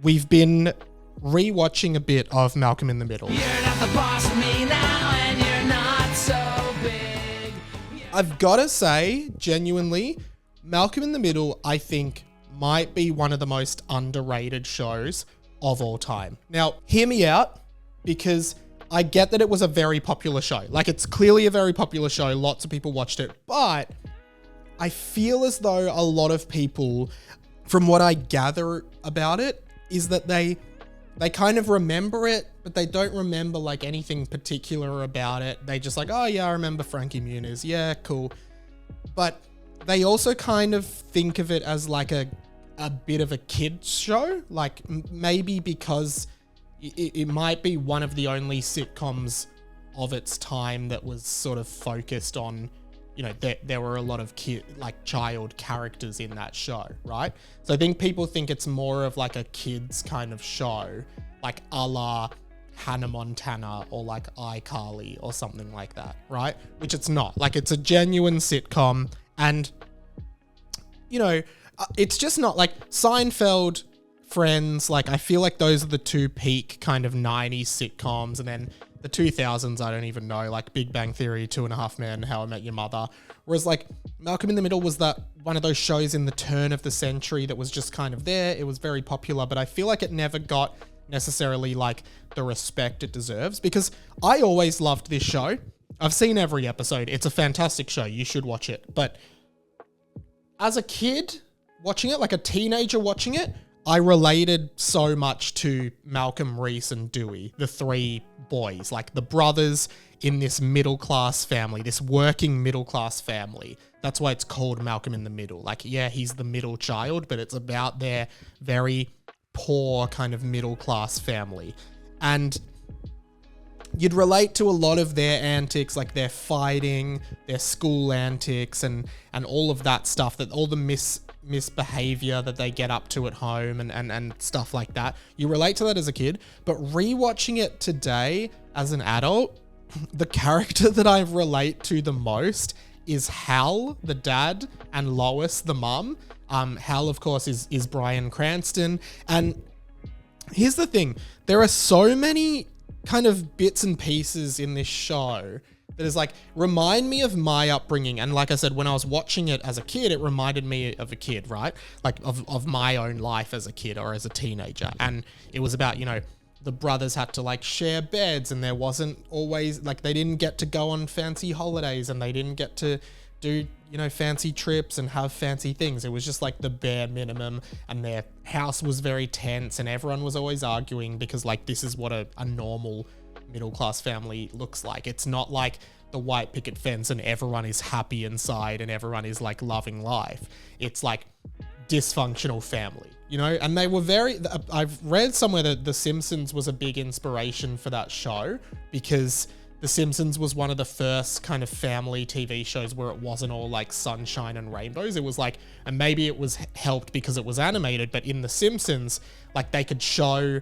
we've been rewatching a bit of Malcolm in the Middle. You're not the boss of me now, and you're not so big. I've got to say, genuinely, Malcolm in the Middle, I think, might be one of the most underrated shows of all time. Now, hear me out, because I get that it was a very popular show. Like, it's clearly a very popular show. Lots of people watched it. But I feel as though a lot of people, from what I gather about it, is that they kind of remember it, but they don't remember like anything particular about it. They just like, oh yeah, I remember Frankie Muniz. Yeah, cool. But they also kind of think of it as like a bit of a kid's show. Like maybe because it might be one of the only sitcoms of its time that was sort of focused on, you know, there were a lot of child characters in that show, right? So I think people think it's more of like a kid's kind of show, like a la Hannah Montana or like iCarly or something like that, right? Which it's not. Like, it's a genuine sitcom, and, you know, it's just not like Seinfeld, Friends. Like, I feel like those are the two peak kind of 90s sitcoms, and then the 2000s, I don't even know, like Big Bang Theory, Two and a Half Men, How I Met Your Mother. Whereas like Malcolm in the Middle was that one of those shows in the turn of the century that was just kind of there. It was very popular, but I feel like it never got necessarily like the respect it deserves, because I always loved this show. I've seen every episode. It's a fantastic show. You should watch it. But as a kid watching it, like a teenager watching it, I related so much to Malcolm, Reese, and Dewey, the three boys, like the brothers in this middle-class family, this working middle-class family. That's why it's called Malcolm in the Middle. Like, yeah, he's the middle child, but it's about their very poor kind of middle-class family. And you'd relate to a lot of their antics, like their fighting, their school antics, and all of that stuff, that all the misbehavior that they get up to at home and stuff like that. You relate to that as a kid, but rewatching it today as an adult, the character that I relate to the most is Hal, the dad, and Lois, the mum. Hal, of course, is Bryan Cranston. And here's the thing. There are so many kind of bits and pieces in this show that is like, remind me of my upbringing. And like I said, when I was watching it as a kid, it reminded me of a kid, right? Like of my own life as a kid or as a teenager. And it was about, you know, the brothers had to like share beds, and there wasn't always like, they didn't get to go on fancy holidays, and they didn't get to do, you know, fancy trips and have fancy things. It was just like the bare minimum, and their house was very tense, and everyone was always arguing, because like this is what a normal middle-class family looks like. It's not like the white picket fence and everyone is happy inside and everyone is like loving life. It's like dysfunctional family, you know? And they were I've read somewhere that The Simpsons was a big inspiration for that show, because The Simpsons was one of the first kind of family TV shows where it wasn't all like sunshine and rainbows. It was like, and maybe it was helped because it was animated, but in The Simpsons, like they could show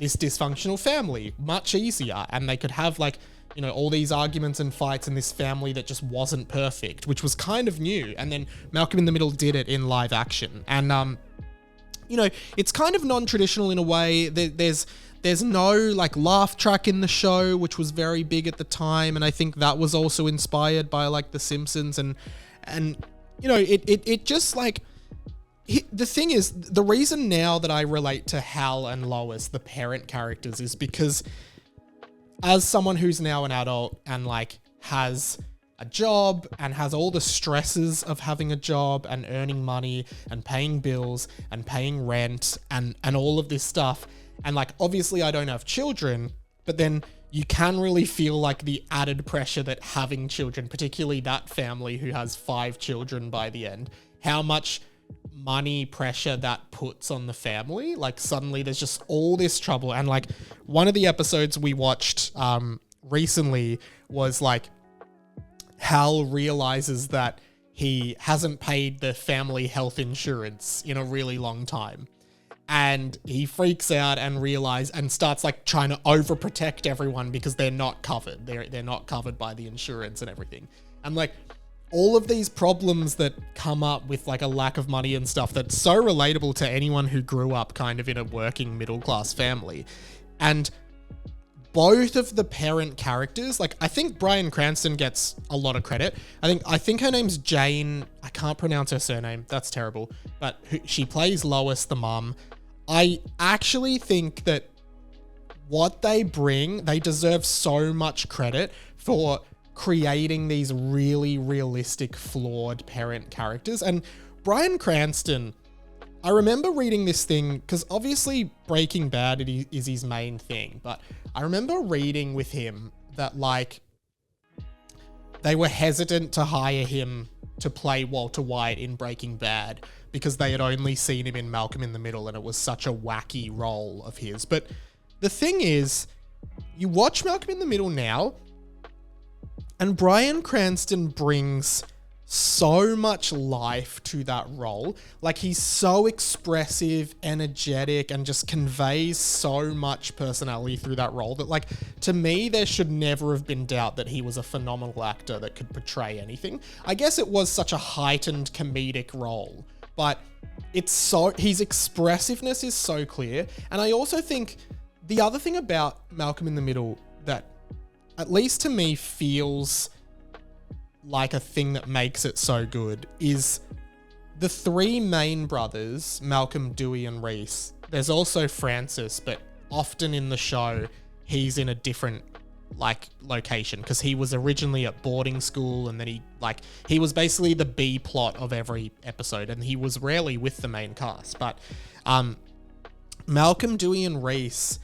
this dysfunctional family much easier, and they could have like, you know, all these arguments and fights in this family that just wasn't perfect, which was kind of new. And then Malcolm in the Middle did it in live action. And, you know, it's kind of non-traditional in a way. There's no like laugh track in the show, which was very big at the time. And I think that was also inspired by like The Simpsons, and you know, it just like, the thing is, the reason now that I relate to Hal and Lois, the parent characters, is because as someone who's now an adult and like has a job and has all the stresses of having a job and earning money and paying bills and paying rent and all of this stuff, and like, obviously I don't have children, but then you can really feel like the added pressure that having children, particularly that family who has 5 children by the end, how much money pressure that puts on the family. Like, suddenly there's just all this trouble. And like, one of the episodes we watched recently was like, Hal realizes that he hasn't paid the family health insurance in a really long time. And he freaks out and starts like trying to overprotect everyone because they're not covered. They're not covered by the insurance and everything. And like, all of these problems that come up with like a lack of money and stuff that's so relatable to anyone who grew up kind of in a working middle class family. And both of the parent characters, like I think Bryan Cranston gets a lot of credit. I think her name's Jane. I can't pronounce her surname. That's terrible. But she plays Lois, the mum. I actually think that what they bring, they deserve so much credit for creating these really realistic, flawed parent characters. And Bryan Cranston, I remember reading this thing, because obviously Breaking Bad is his main thing, but I remember reading with him that like they were hesitant to hire him to play Walter White in Breaking Bad because they had only seen him in Malcolm in the Middle and it was such a wacky role of his. But the thing is, you watch Malcolm in the Middle now, and Bryan Cranston brings so much life to that role. Like, he's so expressive, energetic, and just conveys so much personality through that role that, like, to me, there should never have been doubt that he was a phenomenal actor that could portray anything. I guess it was such a heightened comedic role, but his expressiveness is so clear. And I also think the other thing about Malcolm in the Middle that, at least to me, feels like a thing that makes it so good is the three main brothers, Malcolm, Dewey, and Reese. There's also Francis, but often in the show, he's in a different like location because he was originally at boarding school, and then he was basically the B plot of every episode, and he was rarely with the main cast. But Malcolm, Dewey, and Reese,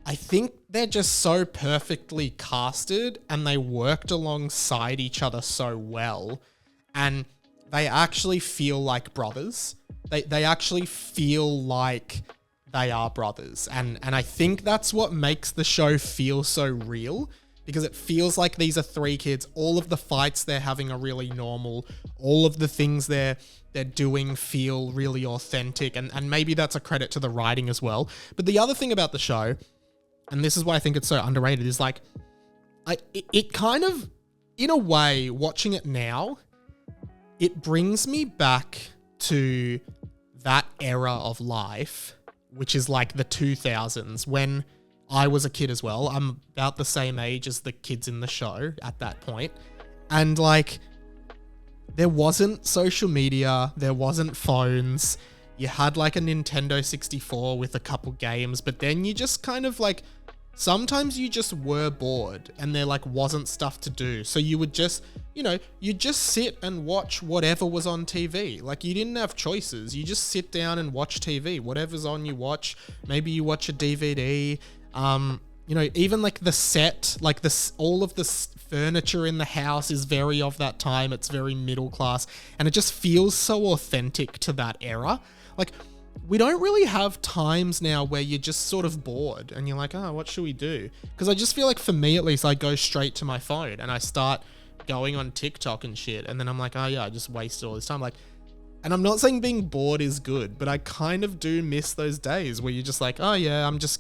I think they're just so perfectly casted and they worked alongside each other so well, and they actually feel like brothers. They actually feel like they are brothers. And I think that's what makes the show feel so real, because it feels like these are three kids. All of the fights they're having are really normal. All of the things they're doing feel really authentic. And maybe that's a credit to the writing as well. But the other thing about the show, and this is why I think it's so underrated, is like, it kind of, in a way, watching it now, it brings me back to that era of life, which is like the 2000s, when I was a kid as well. I'm about the same age as the kids in the show at that point. And like, there wasn't social media, there wasn't phones. You had like a Nintendo 64 with a couple games, but then you just kind of like, sometimes you just were bored and there like wasn't stuff to do. So you would just, you just sit and watch whatever was on TV. Like, you didn't have choices. You just sit down and watch TV. Whatever's on, you watch. Maybe you watch a DVD. Even like the set, like all of the furniture in the house is very of that time. It's very middle class, and it just feels so authentic to that era. Like, we don't really have times now where you're just sort of bored and you're like, oh, what should we do? Because I just feel like, for me at least, I go straight to my phone and I start going on TikTok and shit. And then I'm like, oh yeah, I just wasted all this time. Like, and I'm not saying being bored is good, but I kind of do miss those days where you're just like, oh yeah, we're just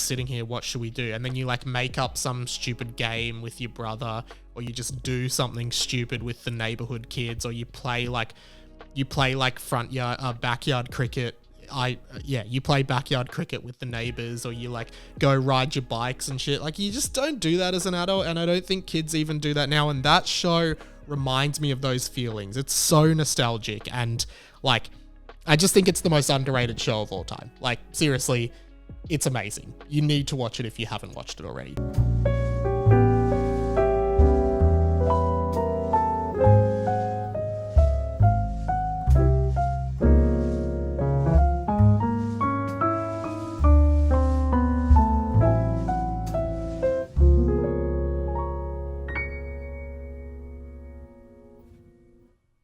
sitting here, what should we do? And then you like make up some stupid game with your brother, or you just do something stupid with the neighborhood kids, or you play backyard cricket. You play backyard cricket with the neighbors, or you like go ride your bikes and shit. Like, you just don't do that as an adult, and I don't think kids even do that now. And that show reminds me of those feelings. It's so nostalgic, and like, I just think it's the most underrated show of all time. Like, seriously, it's amazing. You need to watch it if you haven't watched it already.